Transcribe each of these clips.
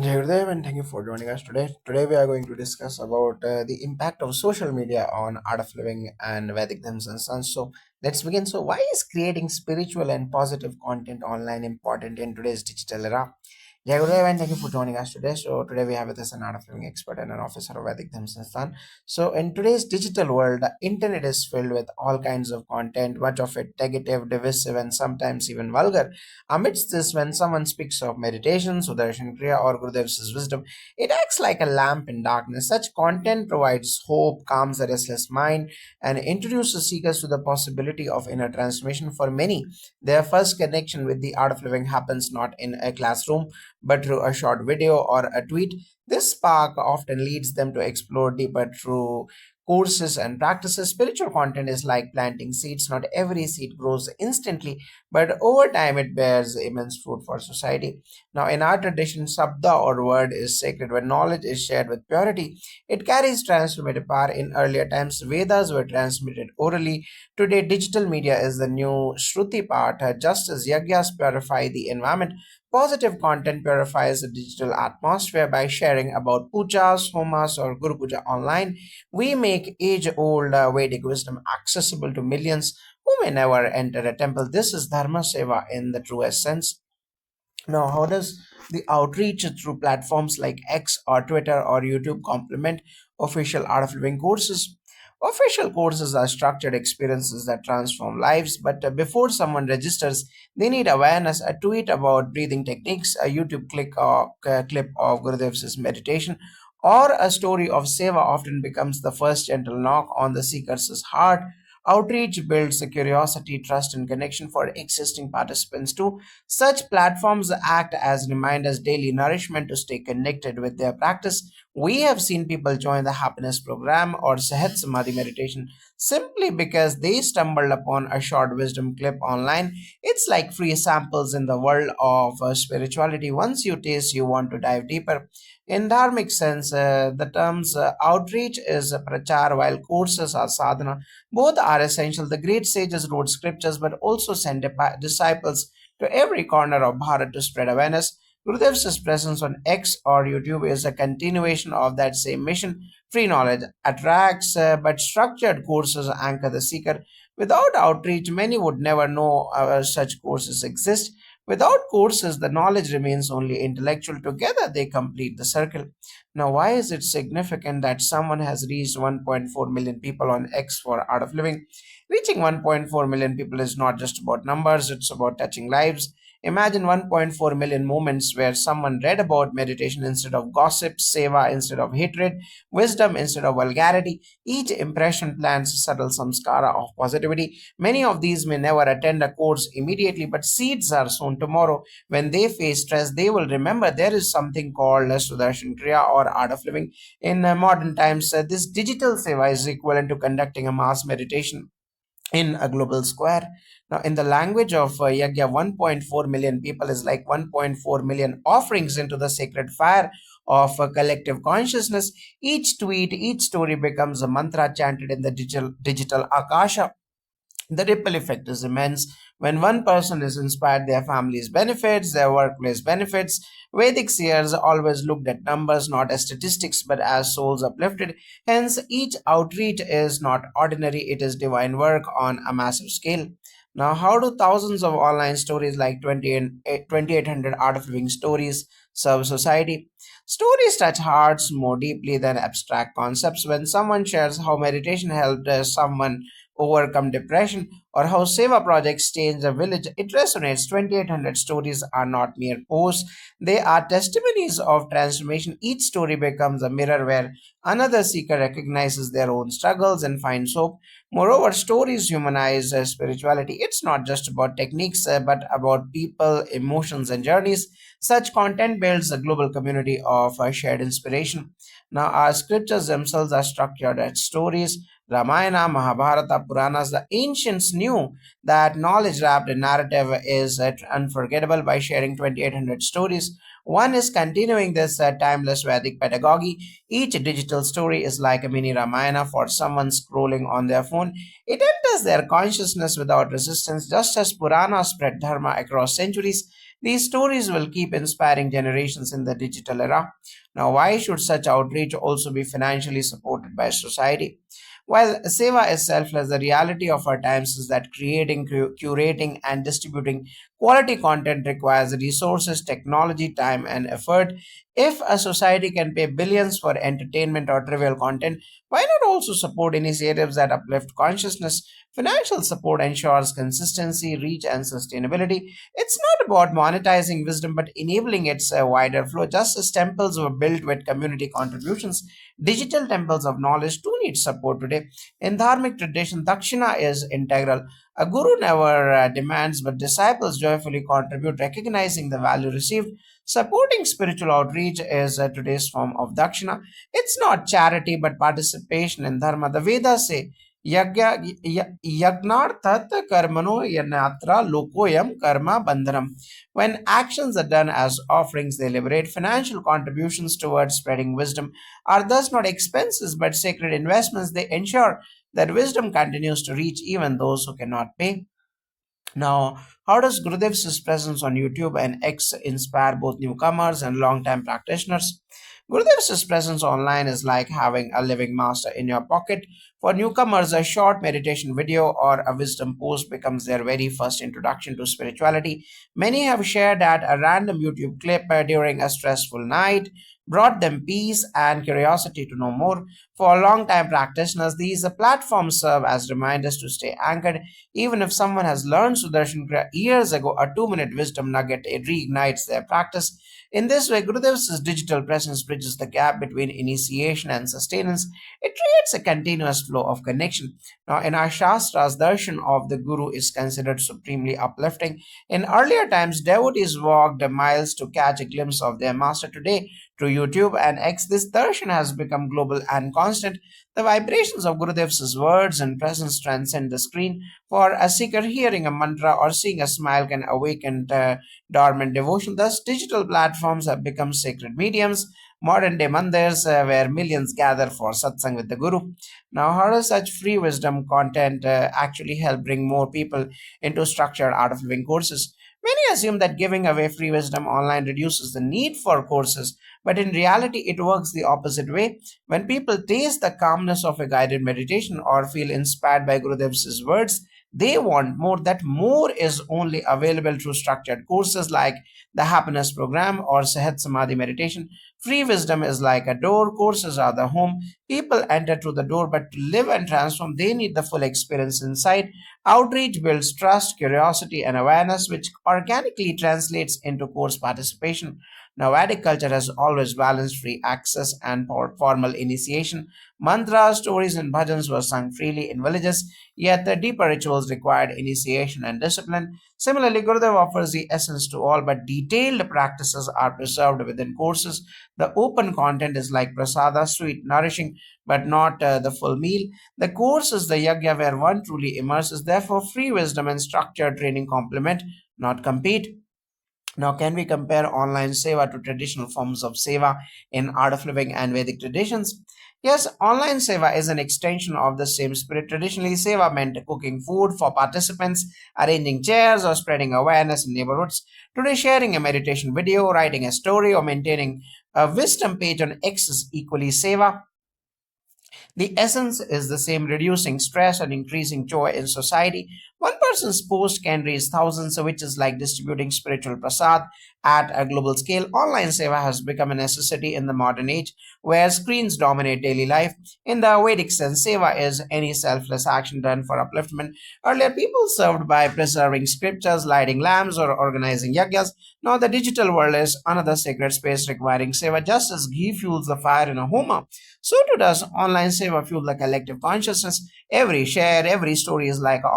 Jai Gurudev, and thank you for joining us today. Today we are going to discuss about the impact of social media on art of living and Vedic dharmas and sons. So let's begin. So why is creating spiritual and positive content online important in today's digital era? Jai Gurudev, and thank you for joining us today. So today we have with us an art of living expert and an officer of Vedic dharmas and sons. So in today's digital world, the internet is filled with all kinds of content, much of it negative, divisive, and sometimes even vulgar. Amidst this, when someone speaks of meditation, Sudarshan Kriya, or Gurudev's wisdom, it acts like a lamp in darkness. Such content provides hope, calms the restless mind, and introduces seekers to the possibility of inner transformation. For many, their first connection with the art of living happens not in a classroom, but through a short video or a tweet. This spark often leads them to explore deeper through courses and practices. Spiritual content is like planting seeds. Not every seed grows instantly, but over time it bears immense fruit for society. Now, in our tradition, sabda or word is sacred. When knowledge is shared with purity, it carries transformative power. In earlier times, Vedas were transmitted orally. Today, digital media is the new Shruti part. Just as yajnas purify the environment, positive content purifies the digital atmosphere. By sharing about pujas, homas, or Guru Puja online, we make age-old Vedic wisdom accessible to millions who may never enter a temple. This is Dharma Seva in the truest sense. Now, how does the outreach through platforms like X or Twitter or YouTube complement official Art of Living courses? Official courses are structured experiences that transform lives, but before someone registers, they need awareness. A tweet about breathing techniques, a YouTube clip of Gurudev's meditation, or a story of seva often becomes the first gentle knock on the seeker's heart. Outreach builds the curiosity, trust, and connection for existing participants too. Such platforms act as reminders, daily nourishment to stay connected with their practice. We have seen people join the happiness program or Sahat Samadhi meditation simply because they stumbled upon a short wisdom clip online. It's like free samples in the world of spirituality. Once you taste, you want to dive deeper. In dharmic sense, the terms outreach is prachar, while courses are sadhana. Both are essential. The great sages wrote scriptures but also sent disciples to every corner of Bharat to spread awareness. Gurudev's presence on X or YouTube is a continuation of that same mission. Free knowledge attracts, but structured courses anchor the seeker. Without outreach, many would never know such courses exist. Without courses, the knowledge remains only intellectual. Together, they complete the circle. Now, why is it significant that someone has reached 1.4 million people on X for Art of Living? Reaching 1.4 million people is not just about numbers, it's about touching lives. Imagine 1.4 million moments where someone read about meditation instead of gossip, seva instead of hatred, wisdom instead of vulgarity. Each impression plants a subtle samskara of positivity. Many of these may never attend a course immediately, but seeds are sown tomorrow. When they face stress, they will remember there is something called Sudarshan Kriya or art of living. In modern times, this digital seva is equivalent to conducting a mass meditation in a global square. Now, in the language of Yagya, 1.4 million people is like 1.4 million offerings into the sacred fire of collective consciousness. Each tweet, each story becomes a mantra chanted in the digital akasha. The ripple effect is immense. When one person is inspired, their families benefits, their workplace benefits. Vedic seers always looked at numbers not as statistics but as souls uplifted. Hence, each outreach is not ordinary, it is divine work on a massive scale. Now, how do thousands of online stories like 2800 Art of Living stories serve society? Stories touch hearts more deeply than abstract concepts. When someone shares how meditation helped someone overcome depression, or how Seva projects change a village, it resonates. 2800 stories are not mere posts, they are testimonies of transformation. Each story becomes a mirror where another seeker recognizes their own struggles and finds hope. Moreover, stories humanize spirituality. It's not just about techniques, but about people, emotions, and journeys. Such content builds a global community of shared inspiration. Now, our scriptures themselves are structured as stories. Ramayana, Mahabharata, Puranas, the ancients knew that knowledge wrapped in narrative is unforgettable. By sharing 2800 stories, one is continuing this timeless Vedic pedagogy. Each digital story is like a mini Ramayana for someone scrolling on their phone. It enters their consciousness without resistance, just as Purana spread Dharma across centuries. These stories will keep inspiring generations in the digital era. Now, why should such outreach also be financially supported by society? While seva is selfless, the reality of our times is that creating, curating, and distributing quality content requires resources, technology, time, and effort. If a society can pay billions for entertainment or trivial content, why not also support initiatives that uplift consciousness? Financial support ensures consistency, reach, and sustainability. It's not about monetizing wisdom but enabling its wider flow. Just as temples were built with community contributions, digital temples of knowledge too need support today. In dharmic tradition, dakshina is integral. A guru never demands, but disciples joyfully contribute, recognizing the value received. Supporting spiritual outreach is today's form of dakshina. It's not charity, but participation in dharma. The Vedas say, Yagnarthat karmano yanatra lokoyam karma bandhanam. When actions are done as offerings, they liberate. Financial contributions towards spreading wisdom are thus not expenses but sacred investments. They ensure that wisdom continues to reach even those who cannot pay. Now, how does Gurudev's presence on YouTube and X inspire both newcomers and long-time practitioners? Gurudev's presence online is like having a living master in your pocket. For newcomers, a short meditation video or a wisdom post becomes their very first introduction to spirituality. Many have shared that a random YouTube clip during a stressful night brought them peace and curiosity to know more. For long-time practitioners, these platforms serve as reminders to stay anchored. Even if someone has learned Sudarshan Kriya years ago, a 2 minute wisdom nugget it reignites their practice. In this way, Gurudev's digital presence bridges the gap between initiation and sustenance. It creates a continuous flow of connection. Now, in our Shastras, darshan of the Guru is considered supremely uplifting. In earlier times, devotees walked miles to catch a glimpse of their master. Today, through YouTube and X, this darshan has become global and constant. The vibrations of Gurudev's words and presence transcend the screen. For a seeker, hearing a mantra or seeing a smile can awaken dormant devotion. Thus, digital platforms have become sacred mediums, modern day mandirs where millions gather for satsang with the Guru. Now, how does such free wisdom content actually help bring more people into structured art of living courses? Many assume that giving away free wisdom online reduces the need for courses, but in reality, it works the opposite way. When people taste the calmness of a guided meditation or feel inspired by Gurudev's words, they want more. That more is only available through structured courses like the Happiness Program or Sahat Samadhi Meditation. Free wisdom is like a door, courses are the home. People enter through the door, but to live and transform, they need the full experience inside. Outreach builds trust, curiosity, and awareness, which organically translates into course participation. Now, Vedic culture has always balanced free access and formal initiation. Mantras, stories, and bhajans were sung freely in villages, yet the deeper rituals required initiation and discipline. Similarly, Gurudev offers the essence to all, but detailed practices are preserved within courses. The open content is like prasada, sweet, nourishing, but not the full meal. The course is the yagya where one truly immerses. Therefore, free wisdom and structured training complement, not compete. Now, can we compare online seva to traditional forms of seva in art of living and Vedic traditions? Yes, online seva is an extension of the same spirit. Traditionally, seva meant cooking food for participants, arranging chairs, or spreading awareness in neighborhoods. Today, sharing a meditation video, writing a story, or maintaining a wisdom page on X is equally seva. The essence is the same, reducing stress and increasing joy in society. One person's post can raise thousands, which is like distributing spiritual prasad at a global scale. Online seva has become a necessity in the modern age where screens dominate daily life. In the Vedic sense, seva is any selfless action done for upliftment. Earlier, people served by preserving scriptures, lighting lamps, or organizing yagyas. Now, the digital world is another sacred space requiring seva, just as ghee fuels the fire in a homa. So too does online seva fuel the collective consciousness. Every share, every story is like an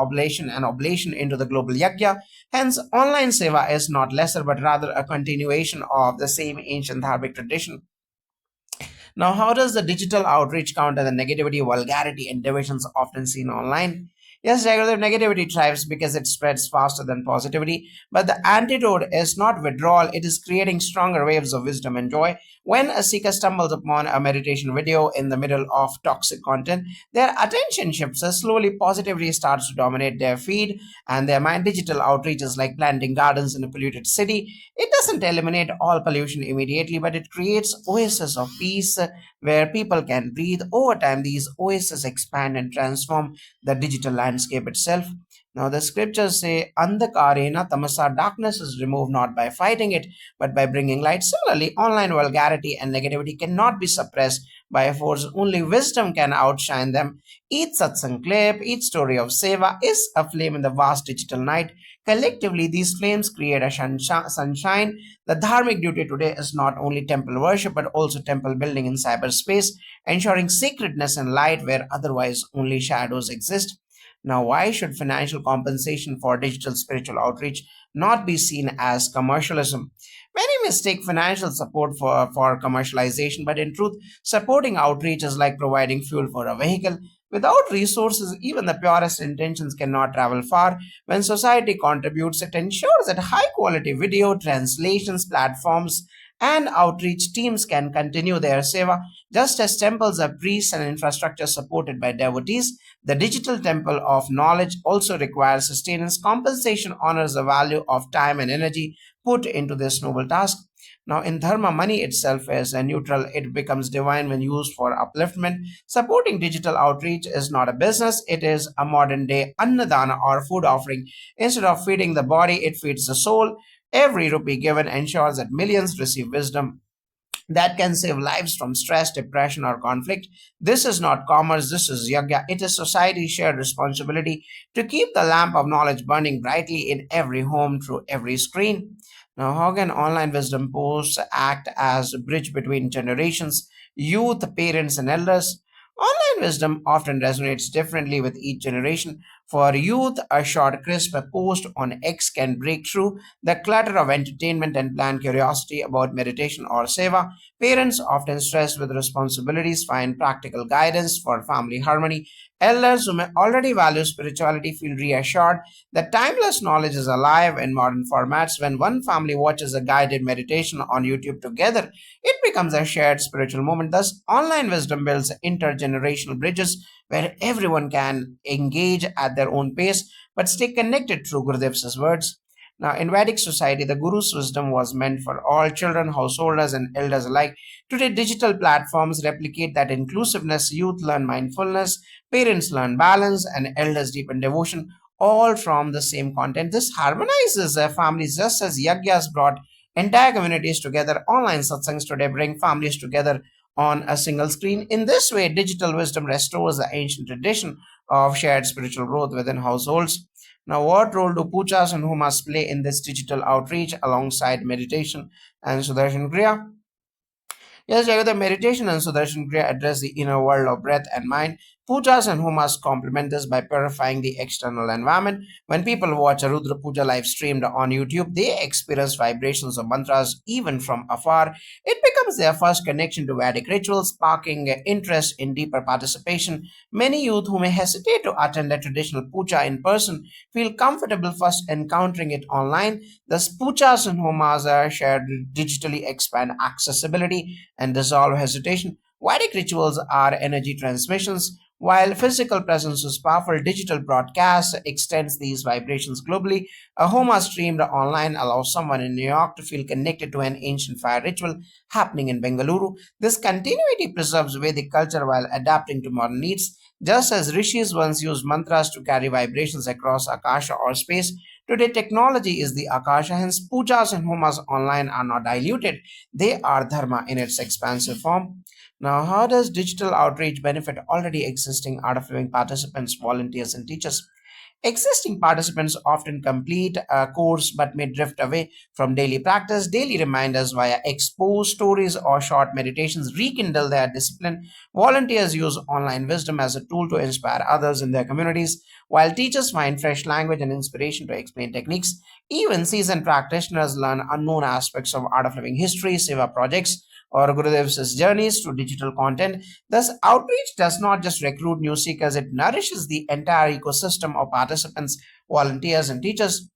oblation into the global yajna. Hence, online seva is not lesser but rather a continuation of the same ancient dharmic tradition. Now, how does the digital outreach counter the negativity, vulgarity, and divisions often seen online? Yes, regular negativity thrives because it spreads faster than positivity. But the antidote is not withdrawal, it is creating stronger waves of wisdom and joy. When a seeker stumbles upon a meditation video in the middle of toxic content, their attention shifts slowly, positivity starts to dominate their feed, and their mind digital outreach is like planting gardens in a polluted city. It doesn't eliminate all pollution immediately, but it creates oases of peace where people can breathe. Over time, these oases expand and transform the digital landscape itself. Now, the scriptures say, Andakarena tamasa, darkness is removed not by fighting it, but by bringing light. Similarly, online vulgarity and negativity cannot be suppressed by a force. Only wisdom can outshine them. Each satsang clip, each story of seva is a flame in the vast digital night. Collectively, these flames create a sunshine. The dharmic duty today is not only temple worship but also temple building in cyberspace, ensuring sacredness and light where otherwise only shadows exist. Now, why should financial compensation for digital spiritual outreach not be seen as commercialism? Many mistake financial support for commercialization, but in truth, supporting outreach is like providing fuel for a vehicle. Without resources, even the purest intentions cannot travel far. When society contributes, it ensures that high quality video, translations, platforms, and outreach teams can continue their seva. Just as temples are priests and infrastructure supported by devotees, the digital temple of knowledge also requires sustenance. Compensation honors the value of time and energy put into this noble task. Now, in Dharma, money itself is neutral. It becomes divine when used for upliftment. Supporting digital outreach is not a business, it is a modern day annadana or food offering. Instead of feeding the body, it feeds the soul. Every rupee given ensures that millions receive wisdom that can save lives from stress, depression, or conflict. This is not commerce, this is yagya. It is society's shared responsibility to keep the lamp of knowledge burning brightly in every home through every screen. Now, how can online wisdom posts act as a bridge between generations, youth, parents, and elders? Online wisdom often resonates differently with each generation. For youth, a short, crisp post on X can break through the clutter of entertainment and plant curiosity about meditation or seva. Parents, often stressed with responsibilities, find practical guidance for family harmony. Elders who may already value spirituality feel reassured that timeless knowledge is alive in modern formats. When one family watches a guided meditation on YouTube together, it becomes a shared spiritual moment. Thus, online wisdom builds intergenerational bridges where everyone can engage at their own pace but stay connected through Gurudev's words. Now, in Vedic society, the Guru's wisdom was meant for all children, householders, and elders alike. Today, digital platforms replicate that inclusiveness. Youth learn mindfulness, parents learn balance, and elders deepen devotion, all from the same content. This harmonizes families just as yagyas brought entire communities together. Online satsangs today bring families together on a single screen. In this way, digital wisdom restores the ancient tradition of shared spiritual growth within households. Now, what role do pujas and homas play in this digital outreach alongside meditation and Sudarshan Kriya? Yes, Jagata, meditation and Sudarshan Kriya address the inner world of breath and mind. Pujas and Homas complement this by purifying the external environment. When people watch a Rudra Puja live streamed on YouTube, they experience vibrations of mantras even from afar. It becomes their first connection to Vedic rituals, sparking interest in deeper participation. Many youth who may hesitate to attend a traditional puja in person feel comfortable first encountering it online. Thus, pujas and homas are shared digitally expand accessibility and dissolve hesitation. Vedic rituals are energy transmissions, while physical presence is powerful. Digital broadcast extends these vibrations globally. A homa streamed online allows someone in New York to feel connected to an ancient fire ritual happening in Bengaluru. This continuity preserves Vedic culture while adapting to modern needs. Just as rishis once used mantras to carry vibrations across akasha or space, today technology is the akasha. Hence, pujas and homas online are not diluted; they are dharma in its expansive form. Now, how does digital outreach benefit already existing art of living participants, volunteers, and teachers? Existing participants often complete a course but may drift away from daily practice. Daily reminders via expose stories or short meditations rekindle their discipline. Volunteers use online wisdom as a tool to inspire others in their communities, while teachers find fresh language and inspiration to explain techniques. Even seasoned practitioners learn unknown aspects of art of living history, seva projects, or Gurudev's journeys to digital content. Thus, outreach does not just recruit new seekers, it nourishes the entire ecosystem of participants, volunteers, and teachers.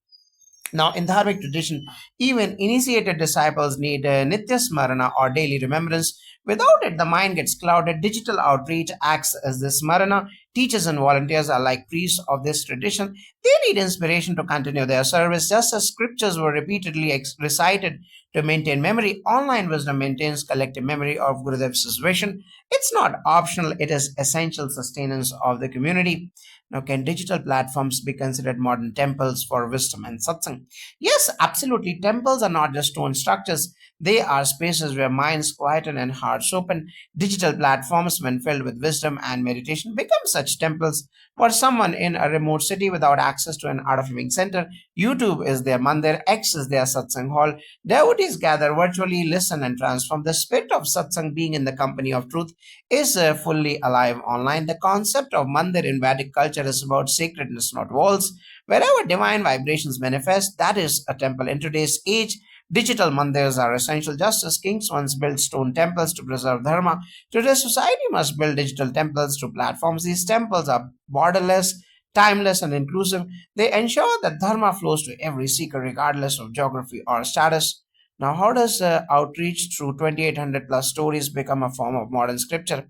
Now, in Dharmic tradition, even initiated disciples need Nitya Smarana or daily remembrance. Without it, the mind gets clouded. Digital outreach acts as this Smarana. Teachers and volunteers are like priests of this tradition. They need inspiration to continue their service, just as scriptures were repeatedly recited to maintain memory. Online wisdom maintains collective memory of Gurudev's vision. It's not optional, it is essential sustenance of the community. Now, can digital platforms be considered modern temples for wisdom and satsang? Yes, absolutely. Temples are not just stone structures, they are spaces where minds quieten and hearts open. Digital platforms, when filled with wisdom and meditation, become such temples. For someone in a remote city without access to an art of living center, YouTube is their mandir, X is their satsang hall. Devotees gather virtually, listen, and transform. The spirit of satsang, being in the company of truth, is fully alive online. The concept of mandir in Vedic culture is about sacredness, not walls. Wherever divine vibrations manifest, that is a temple. In today's age, digital mandirs are essential. Just as kings once built stone temples to preserve dharma, today society must build digital temples through platforms. These temples are borderless, timeless, and inclusive. They ensure that dharma flows to every seeker, regardless of geography or status. Now, how does outreach through 2800 plus stories become a form of modern scripture?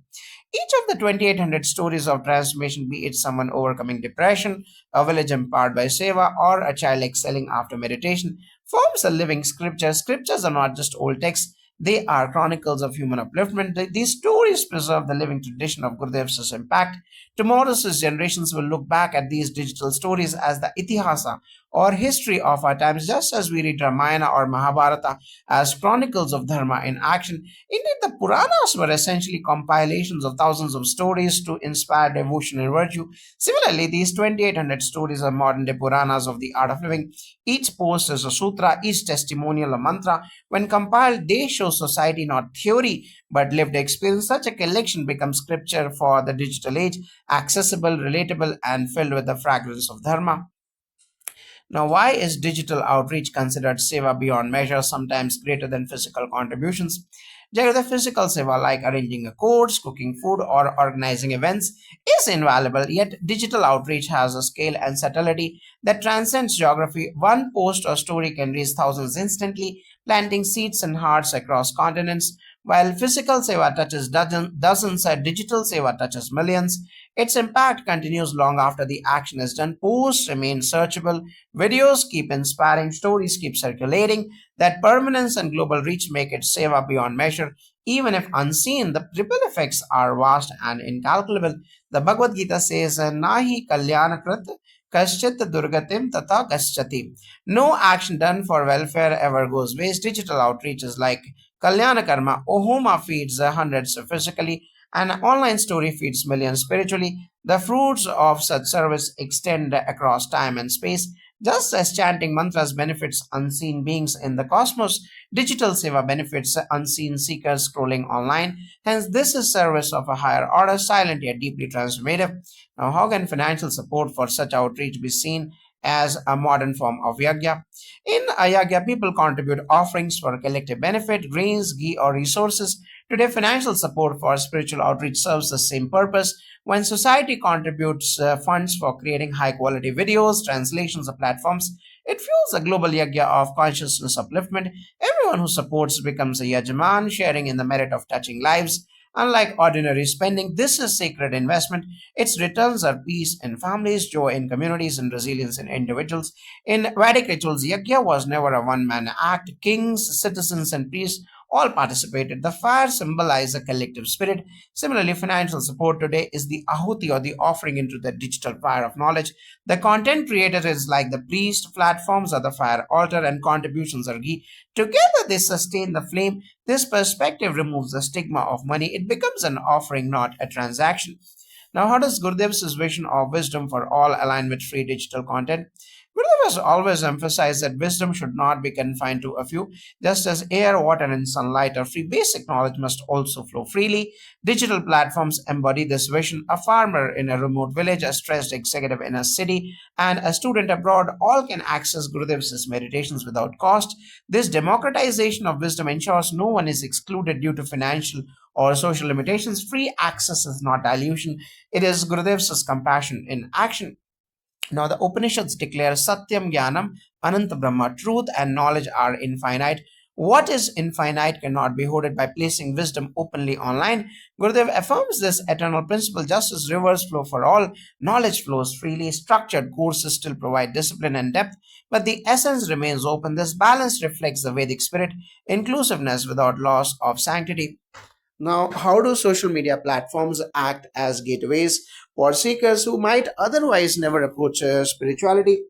Each of the 2800 stories of transformation, be it someone overcoming depression, a village empowered by seva, or a child excelling after meditation, forms a living scripture. Scriptures are not just old texts, they are chronicles of human upliftment. These stories preserve the living tradition of Gurudev's impact. Tomorrow's generations will look back at these digital stories as the itihasa or history of our times, just as we read Ramayana or Mahabharata as chronicles of dharma in action. Indeed, the Puranas were essentially compilations of thousands of stories to inspire devotion and virtue. Similarly, these 2800 stories are modern day Puranas of the art of living. Each post is a sutra, each testimonial a mantra. When compiled, they show society, not theory, but lived experience. Such a collection becomes scripture for the digital age, accessible, relatable, and filled with the fragrance of dharma. Now, why is digital outreach considered seva beyond measure, sometimes greater than physical contributions? The physical seva, like arranging a course, cooking food, or organizing events, is invaluable, yet digital outreach has a scale and subtlety that transcends geography. One post or story can reach thousands instantly, planting seeds in hearts across continents. While physical seva touches dozens, digital seva touches millions. Its impact continues long after the action is done. Posts remain searchable, videos keep inspiring, stories keep circulating. That permanence and global reach make it seva beyond measure. Even if unseen, the ripple effects are vast and incalculable. The Bhagavad Gita says, Nahi kalyanakrit kaschit durgatim tata gaschati. No action done for welfare ever goes waste. Digital outreach is like Kalyana Karma. Ohoma feeds hundreds physically, and online story feeds millions spiritually. The fruits of such service extend across time and space. Just as chanting mantras benefits unseen beings in the cosmos, digital seva benefits unseen seekers scrolling online. Hence, this is service of a higher order, silent yet deeply transformative. Now, how can financial support for such outreach be seen as a modern form of yagya? In a yagya, people contribute offerings for collective benefit, grains, ghee, or resources. Today, financial support for spiritual outreach serves the same purpose. When society contributes funds for creating high quality videos, translations, or platforms, it fuels a global yagya of consciousness upliftment. Everyone who supports becomes a yajman, sharing in the merit of touching lives. Unlike ordinary spending, this is sacred investment. Its returns are peace in families, joy in communities, and resilience in individuals. In Vedic rituals, yajna was never a one man act. Kings, citizens, and priests all participated. The fire symbolized a collective spirit. Similarly, financial support today is the ahuti or the offering into the digital fire of knowledge. The content creator is like the priest, platforms are the fire altar, and contributions are ghee. Together, they sustain the flame. This perspective removes the stigma of money. It becomes an offering, not a transaction. Now, how does Gurudev's vision of wisdom for all align with free digital content? Gurudev has always emphasized that wisdom should not be confined to a few. Just as air, water, and sunlight are free, basic knowledge must also flow freely. Digital platforms embody this vision. A farmer in a remote village, a stressed executive in a city, and a student abroad all can access Gurudev's meditations without cost. This democratization of wisdom ensures no one is excluded due to financial or social limitations. Free access is not dilution, it is Gurudev's compassion in action. Now, the Upanishads declare Satyam Jnanam Ananta Brahma. Truth and knowledge are infinite. What is infinite cannot be hoarded by placing wisdom openly online. Gurudev affirms this eternal principle just as rivers flow for all, knowledge flows freely, structured courses still provide discipline and depth, but the essence remains open. This balance reflects the Vedic spirit, inclusiveness without loss of sanctity. Now, how do social media platforms act as gateways for seekers who might otherwise never approach spirituality?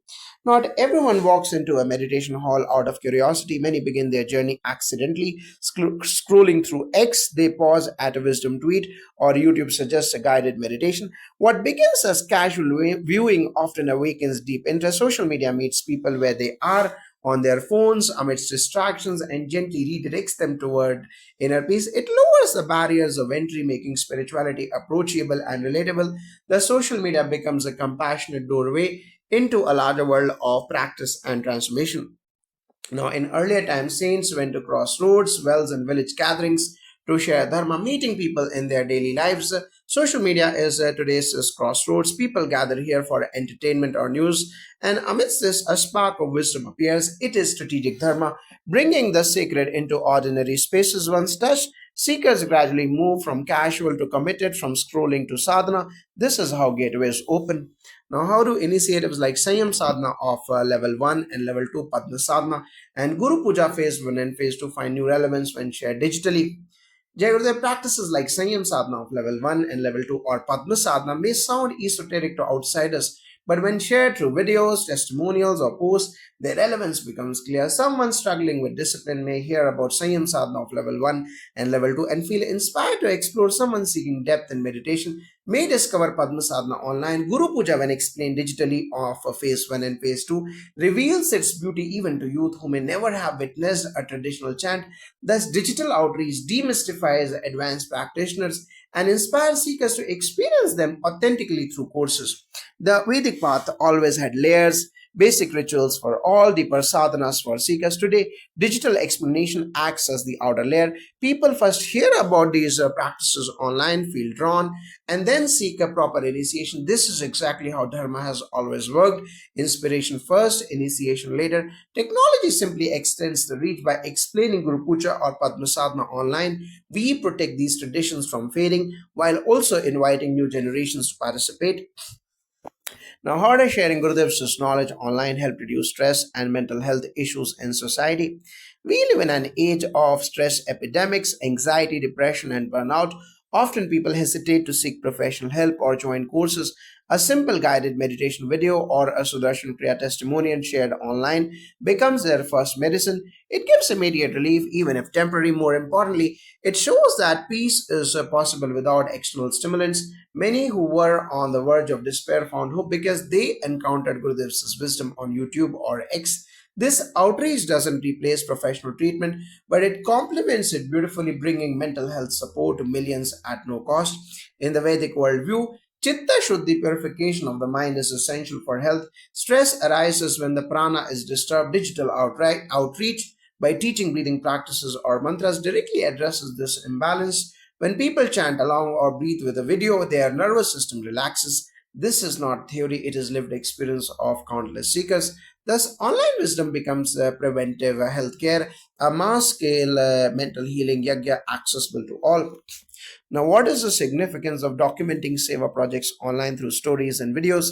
Not everyone walks into a meditation hall out of curiosity. Many begin their journey accidentally, scrolling through X. They pause at a wisdom tweet, or YouTube suggests a guided meditation. What begins as casual viewing often awakens deep interest. Social media meets people where they are on their phones amidst distractions and gently redirects them toward inner peace. It lowers the barriers of entry, making spirituality approachable and relatable. The social media becomes a compassionate doorway into a larger world of practice and transformation. Now, in earlier times, saints went to crossroads, wells, and village gatherings to share dharma, meeting people in their daily lives. Social media is today's crossroads. People gather here for entertainment or news, and amidst this, a spark of wisdom appears. It is strategic dharma, bringing the sacred into ordinary spaces. Once touched, seekers gradually move from casual to committed, from scrolling to sadhana. This is how gateways open. Now, how do initiatives like Sanyam Sadhana of level 1 and level 2 Padma Sadhana and Guru Puja phase 1 and phase 2 find new relevance when shared digitally? Jayagurudeva practices like Sanyam Sadhana of level 1 and level 2 or Padma Sadhana may sound esoteric to outsiders, but when shared through videos, testimonials, or posts, their relevance becomes clear. Someone struggling with discipline may hear about Sanyam Sadhana of level 1 and level 2 and feel inspired to explore. Someone seeking depth in meditation may discover Padma Sadhana online. Guru Puja, when explained digitally of phase 1 and phase 2, reveals its beauty even to youth who may never have witnessed a traditional chant. Thus, digital outreach demystifies advanced practitioners and inspires seekers to experience them authentically through courses. The Vedic path always had layers, basic rituals for all, deeper sadhanas for seekers. Today, digital explanation acts as the outer layer. People first hear about these practices online, feel drawn, and then seek a proper initiation. This is exactly how Dharma has always worked. Inspiration first, initiation later. Technology simply extends the reach by explaining Guru Puja or Padma Sadhana online. We protect these traditions from fading while also inviting new generations to participate. Now, how does sharing Gurudev's knowledge online help reduce stress and mental health issues in society? We live in an age of stress epidemics, anxiety, depression, and burnout. Often people hesitate to seek professional help or join courses. A simple guided meditation video or a Sudarshan Kriya testimonial shared online becomes their first medicine. It gives immediate relief, even if temporary. More importantly, it shows that peace is possible without external stimulants. Many who were on the verge of despair found hope because they encountered Gurudev's wisdom on YouTube or X. This outreach doesn't replace professional treatment, but it complements it beautifully, bringing mental health support to millions at no cost. In the Vedic worldview, Chitta Shuddhi, purification of the mind, is essential for health. Stress arises when the prana is disturbed. Digital outreach by teaching breathing practices or mantras directly addresses this imbalance. When people chant along or breathe with a video, their nervous system relaxes. This is not theory, it is lived experience of countless seekers. Thus, online wisdom becomes preventive healthcare, a mass scale mental healing yagya accessible to all. Now, what is the significance of documenting seva projects online through stories and videos?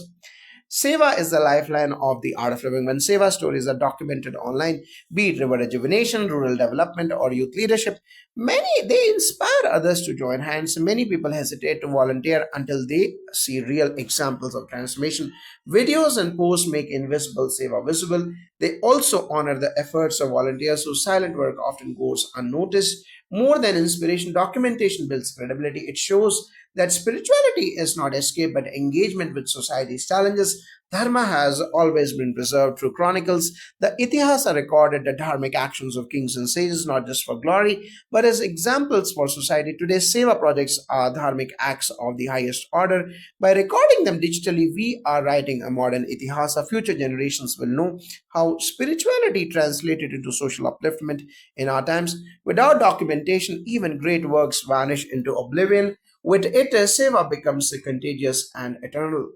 Seva is the lifeline of the art of living. When Seva stories are documented online, be it river rejuvenation, rural development, or youth leadership, they inspire others to join hands. Many people hesitate to volunteer until they see real examples of transformation. Videos and posts make invisible Seva visible. They also honor the efforts of volunteers whose silent work often goes unnoticed. More than inspiration, documentation builds credibility. It shows that spirituality is not escape but engagement with society's challenges. Dharma has always been preserved through chronicles. The Itihasa recorded the dharmic actions of kings and sages not just for glory but as examples for society. Today's Seva projects are dharmic acts of the highest order. By recording them digitally, we are writing a modern Itihasa. Future generations will know how spirituality translated into social upliftment in our times. Without documentation, even great works vanish into oblivion. With it, seva becomes contagious and eternal.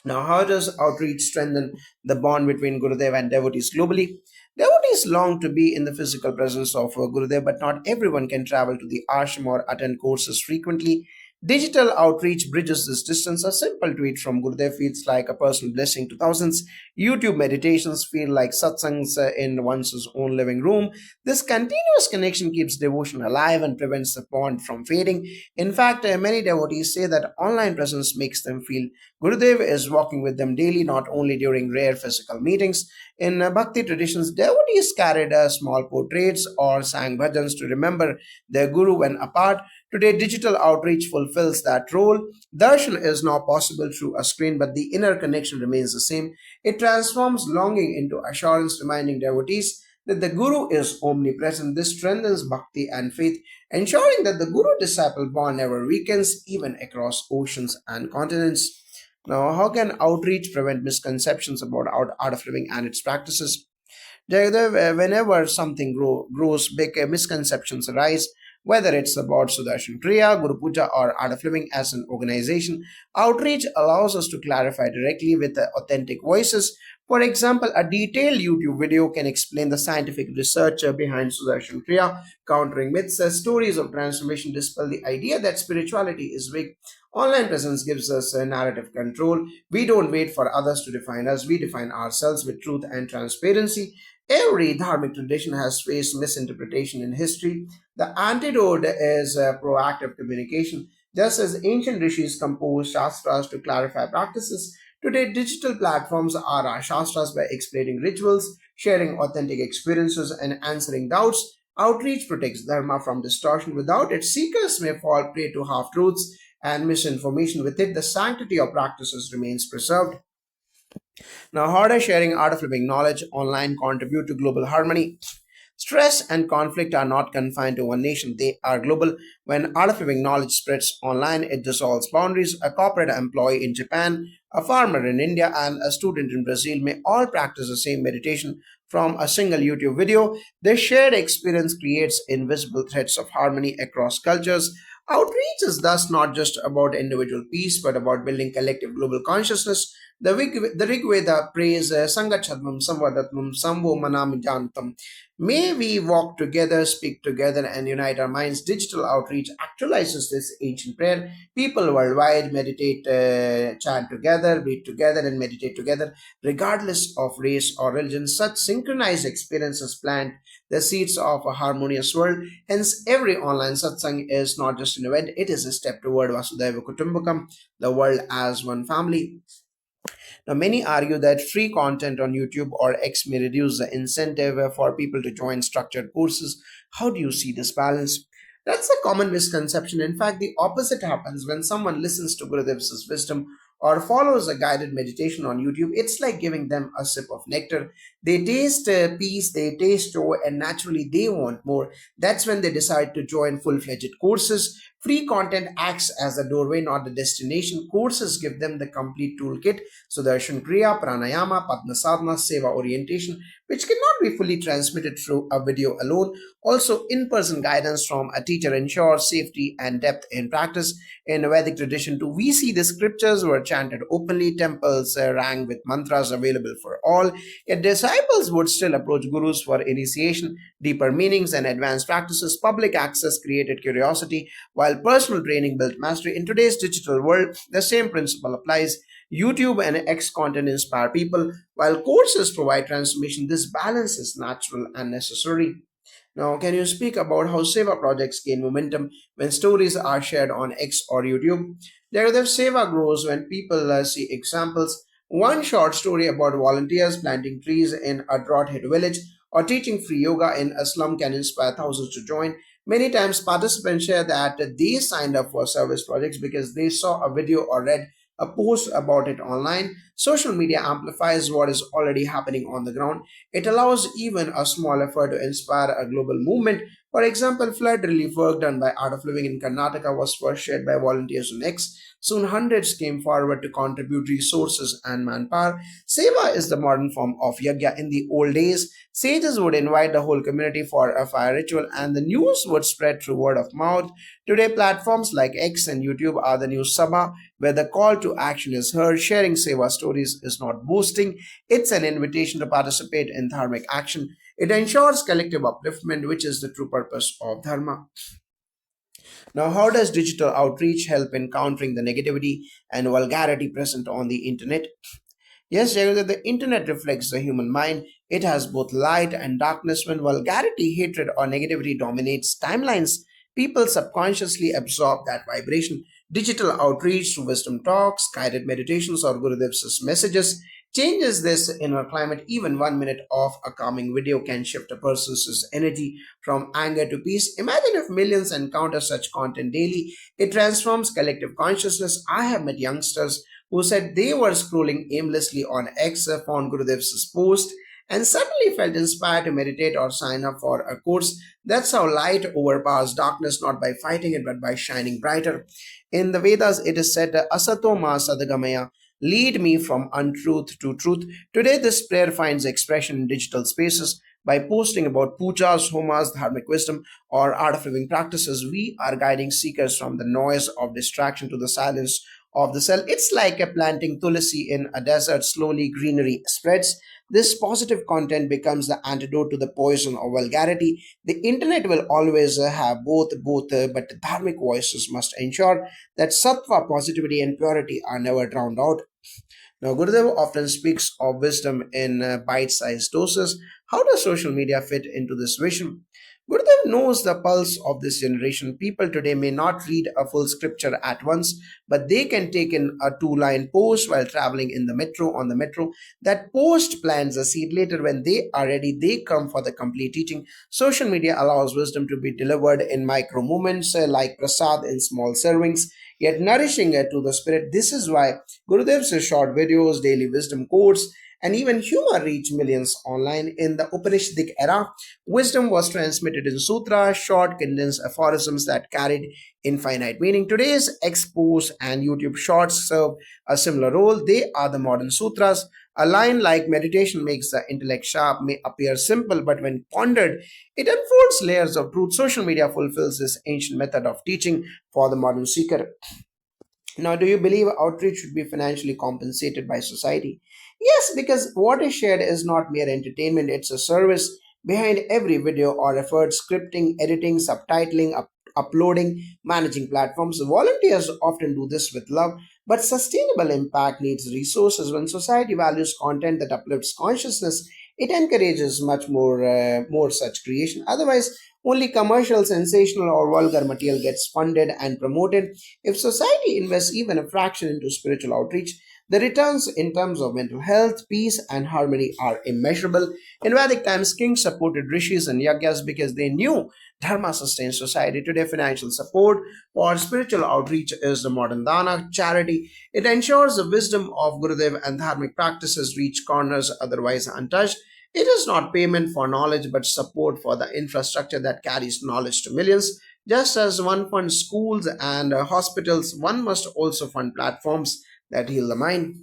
Now, how does outreach strengthen the bond between Gurudev and devotees globally? Devotees long to be in the physical presence of Gurudev, but not everyone can travel to the ashram or attend courses frequently. Digital outreach bridges this distance. A simple tweet from Gurudev feels like a personal blessing to thousands. YouTube meditations feel like satsangs in one's own living room. This continuous connection keeps devotion alive and prevents the bond from fading. In fact, many devotees say that online presence makes them feel Gurudev is walking with them daily, not only during rare physical meetings. In Bhakti traditions, devotees carried small portraits or sang bhajans to remember their Guru when apart. Today, digital outreach fulfills that role. Darshan is now possible through a screen, but the inner connection remains the same. It transforms longing into assurance, reminding devotees that the Guru is omnipresent. This strengthens bhakti and faith, ensuring that the Guru disciple bond never weakens, even across oceans and continents. Now, how can outreach prevent misconceptions about art of living and its practices? Jagadev, whenever something grows big, misconceptions arise, whether it's about Sudarshan Kriya, Guru Puja, or Art of Living as an organization. Outreach allows us to clarify directly with authentic voices. For example, a detailed YouTube video can explain the scientific research behind Sudarshan Kriya, countering myths. Stories of transformation dispel the idea that spirituality is weak. Online presence gives us narrative control. We don't wait for others to define us, we define ourselves with truth and transparency. Every dharmic tradition has faced misinterpretation in history. The antidote is proactive communication. Just as ancient rishis composed shastras to clarify practices, today digital platforms are our shastras by explaining rituals, sharing authentic experiences, and answering doubts. Outreach protects dharma from distortion. Without it, seekers may fall prey to half truths and misinformation. With it, the sanctity of practices remains preserved. Now, how does sharing art of living knowledge online contribute to global harmony? Stress and conflict are not confined to one nation, they are global. When art of living knowledge spreads online, it dissolves boundaries. A corporate employee in Japan, a farmer in India, and a student in Brazil may all practice the same meditation from a single YouTube video. This shared experience creates invisible threads of harmony across cultures. Outreach is thus not just about individual peace, but about building collective global consciousness. The Rig Veda prays Sangachadvam Samvadatvam Samvo Manami Jantam. May we walk together, speak together, and unite our minds. Digital outreach actualizes this ancient prayer. People worldwide meditate, chant together, breathe together, and meditate together, regardless of race or religion. Such synchronized experiences plant the seeds of a harmonious world. Hence, every online satsang is not just an event, it is a step toward Vasudhaiva Kutumbakam, the world as one family. Now, many argue that free content on YouTube or X may reduce the incentive for people to join structured courses. How do you see this balance? That's a common misconception. In fact, the opposite happens when someone listens to Gurudev's wisdom or follows a guided meditation on YouTube. It's like giving them a sip of nectar. They taste peace, they taste joy, and naturally they want more. That's when they decide to join full fledged courses. Free content acts as a doorway, not the destination. Courses give them the complete toolkit. Sudarshan Kriya, Pranayama, Padmasadhana, Seva orientation, which cannot be fully transmitted through a video alone. Also, in person guidance from a teacher ensures safety and depth in practice. In Vedic tradition, too, we see the scriptures were chanted openly, temples rang with mantras available for all. Yet, disciples would still approach gurus for initiation, deeper meanings, and advanced practices. Public access created curiosity, while personal training built mastery. In today's digital world, the same principle applies. YouTube and X content inspire people, while courses provide transformation. This balance is natural and necessary. Now, can you speak about how Seva projects gain momentum when stories are shared on X or YouTube? Jagadev, Seva grows when people see examples. One short story about volunteers planting trees in a drought hit village or teaching free yoga in a slum can inspire thousands to join. Many times, participants share that they signed up for service projects because they saw a video or read a post about it online. Social media amplifies what is already happening on the ground. It allows even a small effort to inspire a global movement. For example, flood relief work done by Art of Living in Karnataka was first shared by volunteers on X. Soon hundreds came forward to contribute resources and manpower. Seva is the modern form of yajna. In the old days, sages would invite the whole community for a fire ritual and the news would spread through word of mouth. Today, platforms like X and YouTube are the new Sabha, where the call to action is heard. Sharing seva stories is not boasting, it's an invitation to participate in dharmic action. It ensures collective upliftment, which is the true purpose of dharma. Now, how does digital outreach help in countering the negativity and vulgarity present on the internet? Yes, Jagadish, the internet reflects the human mind. It has both light and darkness. When vulgarity, hatred, or negativity dominates timelines, people subconsciously absorb that vibration. Digital outreach through wisdom talks, guided meditations, or Gurudev's messages changes this inner climate. Even 1 minute of a calming video can shift a person's energy from anger to peace. Imagine if millions encounter such content daily. It transforms collective consciousness. I have met youngsters who said they were scrolling aimlessly on X, found Gurudev's post, and suddenly felt inspired to meditate or sign up for a course. That's how light overpowers darkness, not by fighting it, but by shining brighter. In the Vedas, it is said, Asato ma sadagamaya, lead me from untruth to truth. Today, this prayer finds expression in digital spaces. By posting about pujas, homas, dharmic wisdom, or art of living practices, we are guiding seekers from the noise of distraction to the silence of the cell. It's like a planting tulsi in a desert, slowly greenery spreads. This positive content becomes the antidote to the poison of vulgarity. The internet will always have both, but the dharmic voices must ensure that sattva, positivity, and purity are never drowned out. Now, Gurudev often speaks of wisdom in bite sized doses. How does social media fit into this vision? Gurudev knows the pulse of this generation. People today may not read a full scripture at once, but they can take in a two-line post while traveling in the metro on the metro. That post plants a seed. Later, when they are ready, they come for the complete teaching. Social media allows wisdom to be delivered in micro moments, like prasad in small servings, yet nourishing to the spirit. This is why Gurudev's short videos, daily wisdom quotes, and even humor reach millions online. In the Upanishadic era, wisdom was transmitted in sutras, short, condensed aphorisms that carried infinite meaning. Today's expos and YouTube shorts serve a similar role. They are the modern sutras. A line like meditation makes the intellect sharp may appear simple, but when pondered, it unfolds layers of truth. Social media fulfills this ancient method of teaching for the modern seeker. Now, do you believe outreach should be financially compensated by society? Yes, because what is shared is not mere entertainment, it's a service. Behind every video or effort, scripting, editing, subtitling, uploading, managing platforms, volunteers often do this with love. But sustainable impact needs resources. When society values content that uplifts consciousness, it encourages much more such creation. Otherwise, only commercial, sensational, or vulgar material gets funded and promoted. If society invests even a fraction into spiritual outreach, the returns in terms of mental health, peace, and harmony are immeasurable. In Vedic times, kings supported rishis and yagyas because they knew dharma sustains society. Today, financial support for spiritual outreach is the modern dana, charity. It ensures the wisdom of Gurudev and dharmic practices reach corners otherwise untouched. It is not payment for knowledge but support for the infrastructure that carries knowledge to millions. Just as one funds schools and hospitals, one must also fund platforms that heal the mind.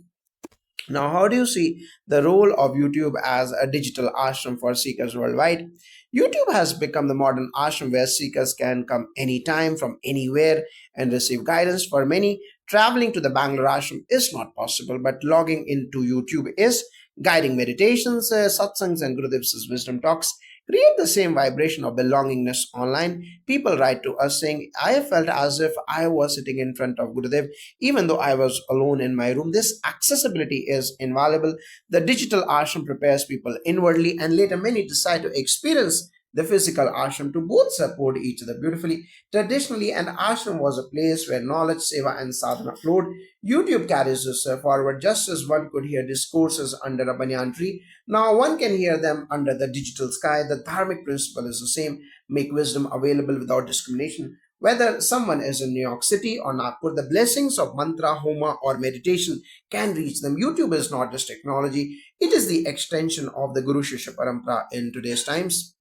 Now, how do you see the role of YouTube as a digital ashram for seekers worldwide? YouTube has become the modern ashram where seekers can come anytime from anywhere and receive guidance. For many, traveling to the Bangalore ashram is not possible, but logging into YouTube is. Guiding meditations, satsangs, and Gurudev's wisdom talks create the same vibration of belongingness online. People write to us saying, I felt as if I was sitting in front of Gurudev even though I was alone in my room. This accessibility is invaluable. The digital ashram prepares people inwardly, and later many decide to experience the physical ashram to both support each other beautifully. Traditionally, an ashram was a place where knowledge, seva, and sadhana flowed. YouTube carries this forward. Just as one could hear discourses under a banyan tree, now one can hear them under the digital sky. The dharmic principle is the same: make wisdom available without discrimination. Whether someone is in New York City or Nagpur, the blessings of mantra, homa, or meditation can reach them. YouTube is not just technology, it is the extension of the Guru Shishya Parampara in today's times.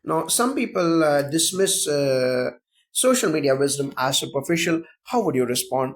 Now, some people dismiss social media wisdom as superficial. How would you respond?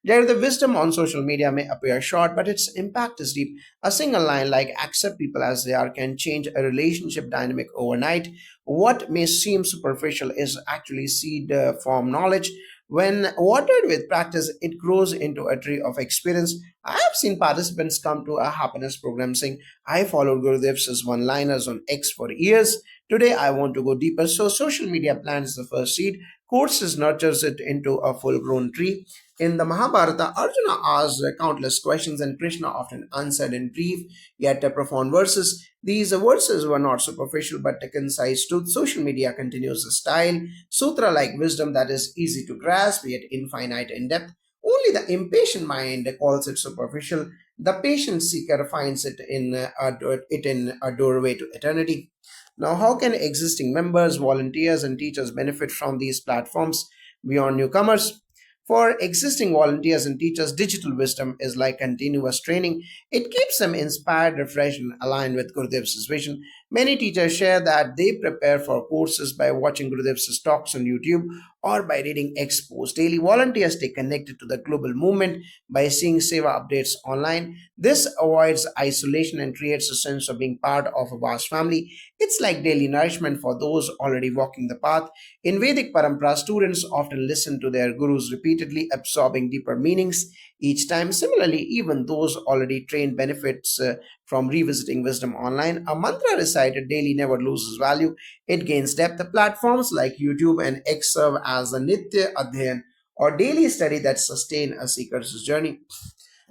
There, the wisdom on social media may appear short, but its impact is deep. A single line like accept people as they are can change a relationship dynamic overnight. What may seem superficial is actually seed form knowledge. When watered with practice, it grows into a tree of experience. I have seen participants come to a happiness program saying, I followed Gurudev's one liners on X for years. Today, I want to go deeper. So, social media plants the first seed, courses nurtures it into a full grown tree. In the Mahabharata, Arjuna asked countless questions and Krishna often answered in brief yet profound verses. These verses were not superficial but concise truth. Social media continues the style, sutra like wisdom that is easy to grasp yet infinite in depth. Only the impatient mind calls it superficial. The patient seeker finds it in a doorway to eternity. Now, how can existing members, volunteers, and teachers benefit from these platforms beyond newcomers? For existing volunteers and teachers, digital wisdom is like continuous training. It keeps them inspired, refreshed, and aligned with Gurudev's vision. Many teachers share that they prepare for courses by watching Gurudev's talks on YouTube or by reading expos daily. Volunteers stay connected to the global movement by seeing seva updates online. This avoids isolation and creates a sense of being part of a vast family. It's like daily nourishment for those already walking the path. In Vedic Parampara, students often listen to their gurus repeatedly, absorbing deeper meanings each time. Similarly, even those already trained benefits from revisiting wisdom online. A mantra recited daily never loses value, it gains depth. The platforms like YouTube and X serve as a nitya adhyan or daily study that sustain a seeker's journey.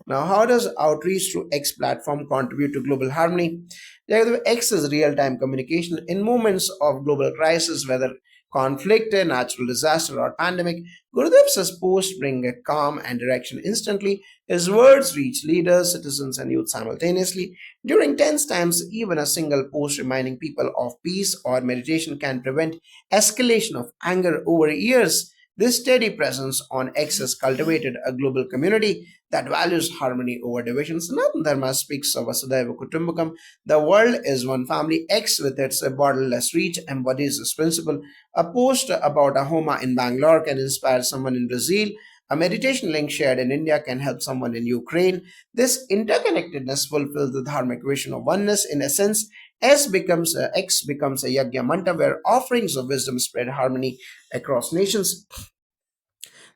Now, how does outreach through X platform contribute to global harmony? X is real-time communication in moments of global crisis, whether conflict, a natural disaster, or pandemic. Gurudev's posts bring a calm and direction instantly. His words reach leaders, citizens, and youth simultaneously. During tense times, even a single post reminding people of peace or meditation can prevent escalation of anger over years. This steady presence on X has cultivated a global community that values harmony over division. Sanatana Dharma speaks of Vasudhaiva Kutumbakam. The world is one family. X, with its borderless reach, embodies this principle. A post about a Homa in Bangalore can inspire someone in Brazil. A meditation link shared in India can help someone in Ukraine. This interconnectedness fulfills the dharmic vision of oneness. In essence, X becomes a yagya manta where offerings of wisdom spread harmony across nations.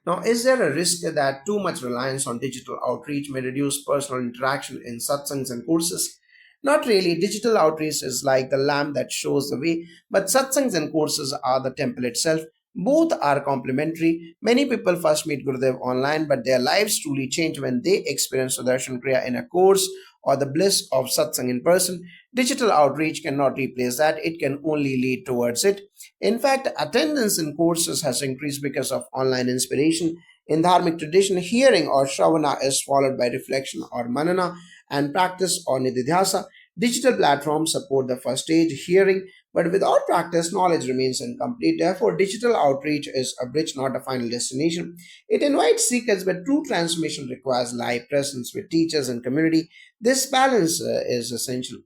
Now, is there a risk that too much reliance on digital outreach may reduce personal interaction in satsangs and courses? Not really. Digital outreach is like the lamp that shows the way, but satsangs and courses are the temple itself. Both are complementary. Many people first meet Gurudev online, but their lives truly change when they experience Sudarshan Kriya in a course or the bliss of satsang in person. Digital outreach cannot replace that, it can only lead towards it. In fact, attendance in courses has increased because of online inspiration. In dharmic tradition, hearing or shravana is followed by reflection or manana and practice or nididhyasa. Digital platforms support the first stage, hearing, but without practice, knowledge remains incomplete. Therefore, digital outreach is a bridge, not a final destination. It invites seekers, but true transformation requires live presence with teachers and community. This balance is essential.